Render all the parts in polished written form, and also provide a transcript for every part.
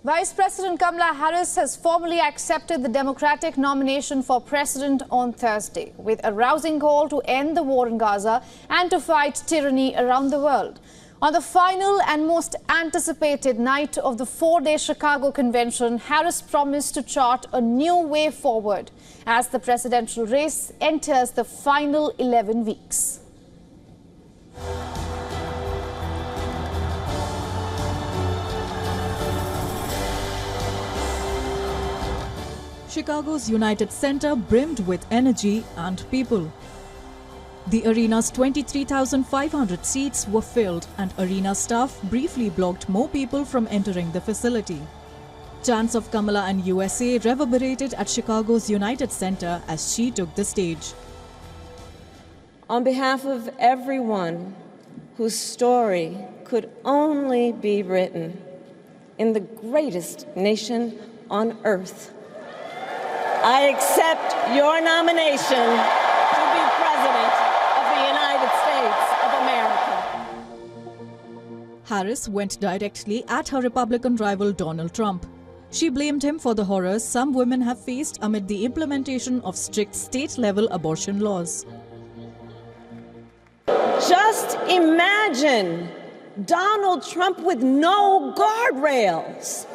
Vice President Kamala Harris has formally accepted the Democratic nomination for president on Thursday, with a rousing call to end the war in Gaza and to fight tyranny around the world. On the final and most anticipated night of the four-day Chicago convention, Harris promised to chart a new way forward as the presidential race enters the final 11 weeks. Chicago's United Center brimmed with energy and people. The arena's 23,500 seats were filled, and arena staff briefly blocked more people from entering the facility. Chants of Kamala and USA reverberated at Chicago's United Center as she took the stage. On behalf of everyone whose story could only be written in the greatest nation on earth, I accept your nomination to be President of the United States of America. Harris went directly at her Republican rival Donald Trump. She blamed him for the horrors some women have faced amid the implementation of strict state-level abortion laws. Just imagine Donald Trump with no guardrails,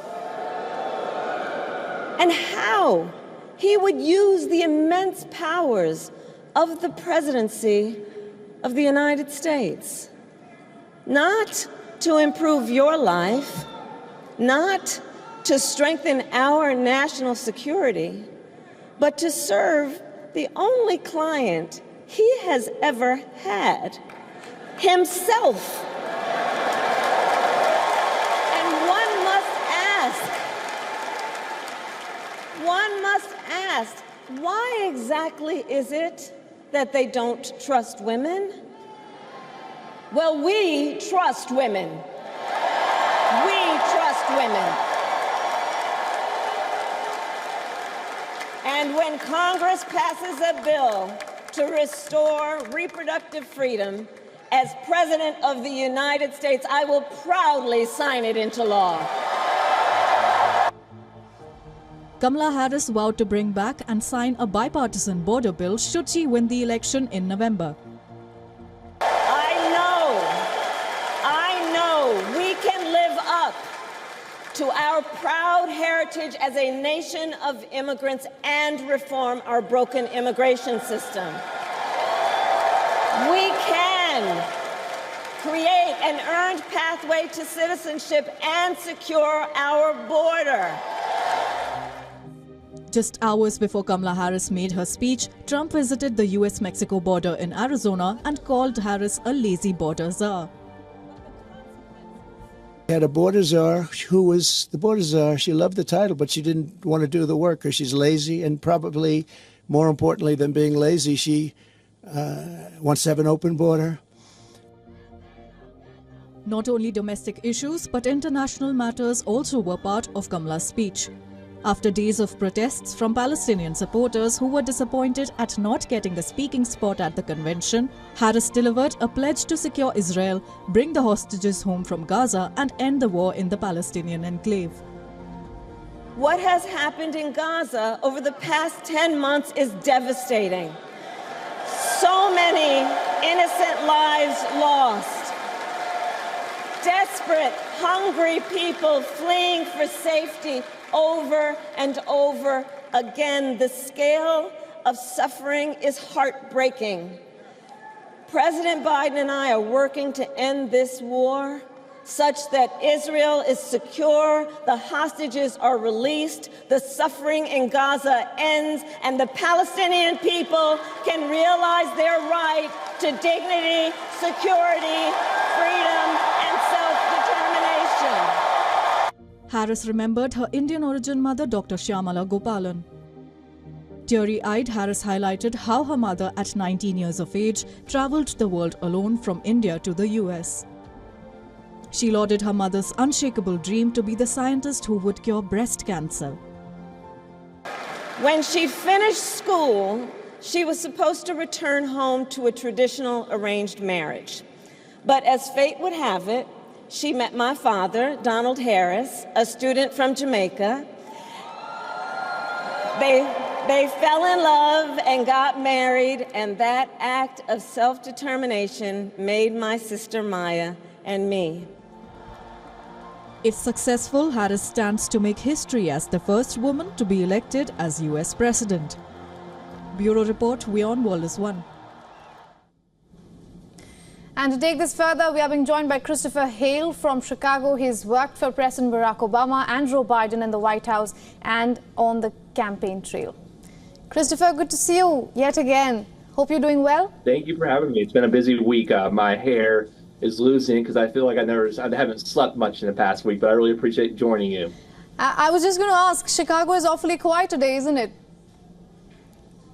and how he would use the immense powers of the presidency of the United States, not to improve your life, not to strengthen our national security, but to serve the only client he has ever had, himself. And one must ask, why exactly is it that they don't trust women? Well, we trust women. We trust women. And when Congress passes a bill to restore reproductive freedom, as President of the United States, I will proudly sign it into law. Kamala Harris vowed to bring back and sign a bipartisan border bill should she win the election in November. I know we can live up to our proud heritage as a nation of immigrants and reform our broken immigration system. We can create an earned pathway to citizenship and secure our border. Just hours before Kamala Harris made her speech, Trump visited the US-Mexico border in Arizona and called Harris a lazy border czar. We had a border czar who was the border czar. She loved the title, but she didn't want to do the work because she's lazy, and probably more importantly than being lazy, she wants to have an open border. Not only domestic issues, but international matters also were part of Kamala's speech. After days of protests from Palestinian supporters who were disappointed at not getting a speaking spot at the convention, Harris delivered a pledge to secure Israel, bring the hostages home from Gaza, and end the war in the Palestinian enclave. What has happened in Gaza over the past 10 months is devastating. So many innocent lives lost. Desperate, hungry people fleeing for safety over and over again. The scale of suffering is heartbreaking. President Biden and I are working to end this war such that Israel is secure, the hostages are released, the suffering in Gaza ends, and the Palestinian people can realize their right to dignity, security, freedom, and self-determination. Harris remembered her Indian-origin mother, Dr. Shyamala Gopalan. Teary-eyed, Harris highlighted how her mother, at 19 years of age, traveled the world alone from India to the US. She lauded her mother's unshakable dream to be the scientist who would cure breast cancer. When she finished school, she was supposed to return home to a traditional arranged marriage. But as fate would have it, she met my father, Donald Harris, a student from Jamaica. They fell in love and got married, and that act of self-determination made my sister Maya and me. If successful, Harris stands to make history as the first woman to be elected as US President. Bureau Report, WION World is One. And to take this further, we are being joined by Christopher Hale from Chicago. He's worked for President Barack Obama and Joe Biden in the White House and on the campaign trail. Christopher, good to see you yet again. Hope you're doing well. Thank you for having me. It's been a busy week. My hair is losing because I feel like I haven't slept much in the past week, but I really appreciate joining you. I was just going to ask, Chicago is awfully quiet today, isn't it?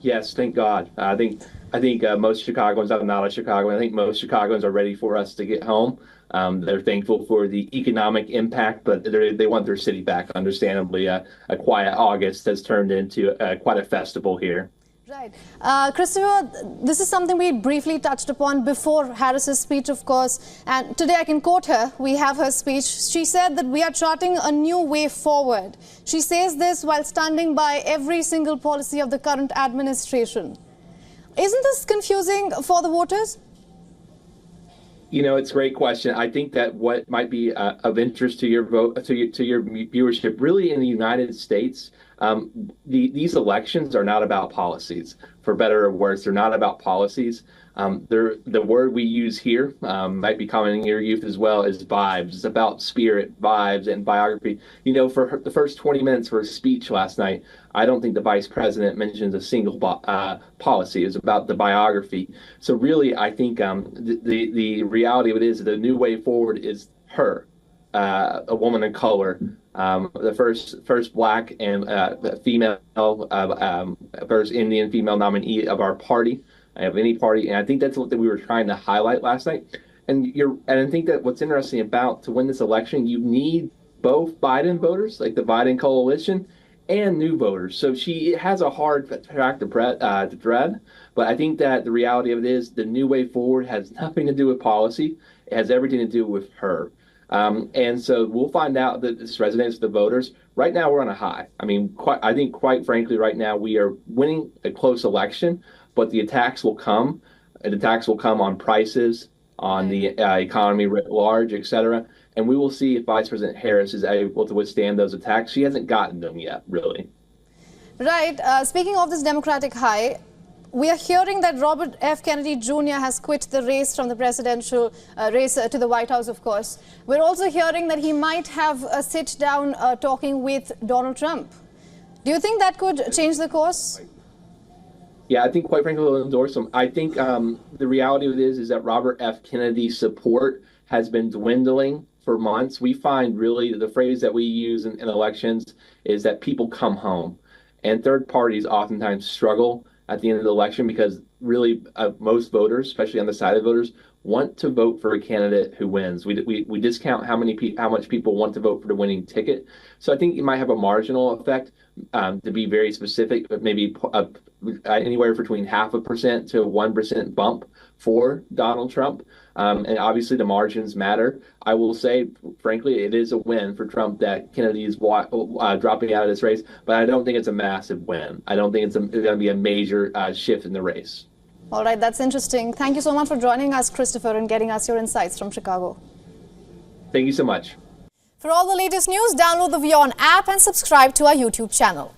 Yes, thank God. I think most Chicagoans, I'm not a Chicagoan, I think most Chicagoans are ready for us to get home. They're thankful for the economic impact, but they want their city back. Understandably, a quiet August has turned into quite a festival here. Right. Christopher, this is something we briefly touched upon before Harris's speech, of course. And today I can quote her. We have her speech. She said that we are charting a new way forward. She says this while standing by every single policy of the current administration. Isn't this confusing for the voters? You know, it's a great question. I think that what might be of interest to your viewership, really in the United States, these elections are not about policies. For better or worse, they're not about policies. The word we use here might be common in your youth as well, is vibes. It's about spirit, vibes, and biography. You know, for the first 20 minutes for his speech last night, I don't think the vice president mentions a single policy. It's about the biography. So really, I think the reality of it is the new way forward is her, a woman of color, the first black and female, first Indian female nominee of our party, of any party. And I think that's what we were trying to highlight last night. And I think that what's interesting about to win this election, you need both Biden voters, like the Biden coalition, and new voters. So she has a hard track to tread, but I think that the reality of it is the new way forward has nothing to do with policy. It has everything to do with her. And so we'll find out that this resonates with the voters. Right now, we're on a high. I mean, I think quite frankly, right now we are winning a close election, but the attacks will come. And attacks will come on prices, on the economy writ large, et cetera. And we will see if Vice President Harris is able to withstand those attacks. She hasn't gotten them yet, really. Right. Speaking of this Democratic high, we are hearing that Robert F. Kennedy Jr. has quit the race from the presidential race to the White House, of course. We're also hearing that he might have a sit-down talking with Donald Trump. Do you think that could change the course? Yeah, I think, quite frankly, we'll endorse him. I think the reality of it is that Robert F. Kennedy's support has been dwindling for months. We find really the phrase that we use in elections is that people come home. And third parties oftentimes struggle at the end of the election because really most voters, especially on the side of voters, want to vote for a candidate who wins. We discount how much people want to vote for the winning ticket. So I think it might have a marginal effect, to be very specific, but maybe anywhere between 0.5% to 1% bump for Donald Trump. And obviously the margins matter. I will say, frankly, it is a win for Trump that Kennedy is dropping out of this race, but I don't think it's a massive win. I don't think it's going to be a major shift in the race. All right, that's interesting. Thank you so much for joining us, Christopher, and getting us your insights from Chicago. Thank you so much. For all the latest news, download the WION app and subscribe to our YouTube channel.